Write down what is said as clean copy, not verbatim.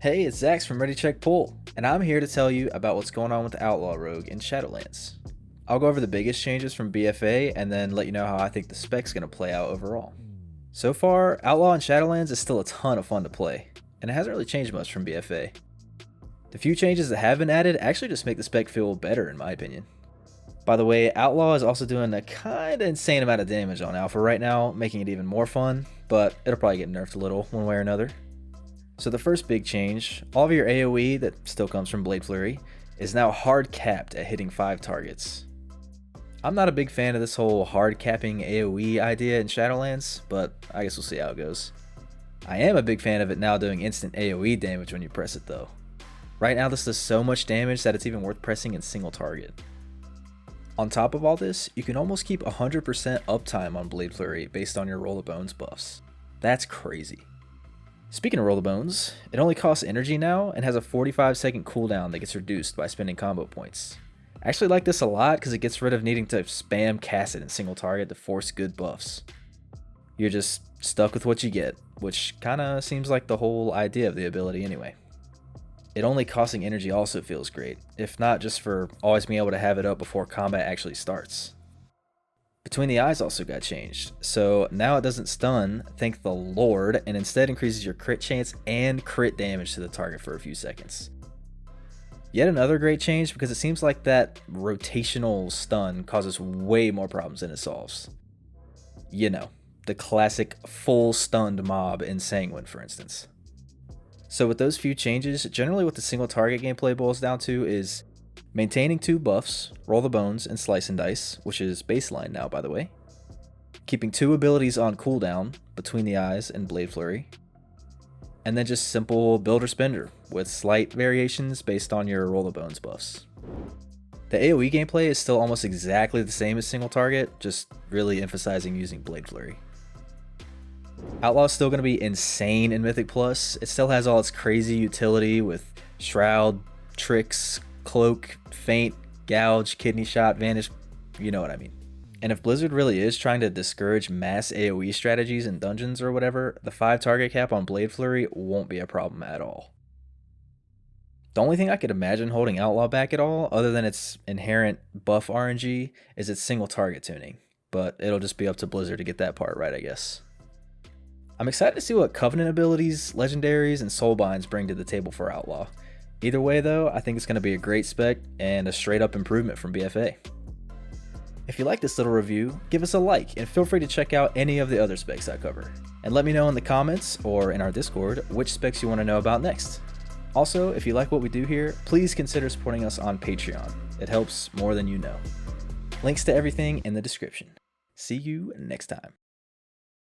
Hey, it's Zax from Ready Check Pull, and I'm here to tell you about what's going on with Outlaw Rogue in Shadowlands. I'll go over the biggest changes from BFA and then let you know how I think the spec's going to play out overall. So far, Outlaw in Shadowlands is still a ton of fun to play, and it hasn't really changed much from BFA. The few changes that have been added actually just make the spec feel better in my opinion. By the way, Outlaw is also doing a kinda insane amount of damage on Alpha right now, making it even more fun, but it'll probably get nerfed a little one way or another. So the first big change, all of your AoE that still comes from Blade Flurry is now hard capped at hitting 5 targets. I'm not a big fan of this whole hard capping AoE idea in Shadowlands, but I guess we'll see how it goes. I am a big fan of it now doing instant AoE damage when you press it though. Right now this does so much damage that it's even worth pressing in single target. On top of all this, you can almost keep 100% uptime on Blade Flurry based on your Roll of Bones buffs. That's crazy. Speaking of Roll of Bones, it only costs energy now and has a 45-second cooldown that gets reduced by spending combo points. I actually like this a lot because it gets rid of needing to spam cast it in single target to force good buffs. You're just stuck with what you get, which kinda seems like the whole idea of the ability anyway. It only costing energy also feels great, if not just for always being able to have it up before combat actually starts. Between the Eyes also got changed, so now it doesn't stun, thank the Lord, and instead increases your crit chance and crit damage to the target for a few seconds. Yet another great change because it seems like that rotational stun causes way more problems than it solves. You know, the classic full stunned mob in Sanguine for instance. So with those few changes, generally what the single target gameplay boils down to is maintaining 2 buffs, Roll the Bones and Slice and Dice, which is baseline now by the way. Keeping 2 abilities on cooldown, Between the Eyes and Blade Flurry. And then just simple build or spender, with slight variations based on your Roll the Bones buffs. The AoE gameplay is still almost exactly the same as single target, just really emphasizing using Blade Flurry. Outlaw is still going to be insane in Mythic Plus. It still has all its crazy utility with Shroud, Tricks, Cloak, Feint, Gouge, Kidney Shot, Vanish, you know what I mean. And if Blizzard really is trying to discourage mass AoE strategies in dungeons or whatever, the 5 target cap on Blade Flurry won't be a problem at all. The only thing I could imagine holding Outlaw back at all, other than its inherent buff RNG, is its single target tuning, but it'll just be up to Blizzard to get that part right I guess. I'm excited to see what Covenant abilities, legendaries, and soulbinds bring to the table for Outlaw. Either way though, I think it's going to be a great spec and a straight up improvement from BFA. If you like this little review, give us a like and feel free to check out any of the other specs I cover. And let me know in the comments or in our Discord which specs you want to know about next. Also, if you like what we do here, please consider supporting us on Patreon. It helps more than you know. Links to everything in the description. See you next time.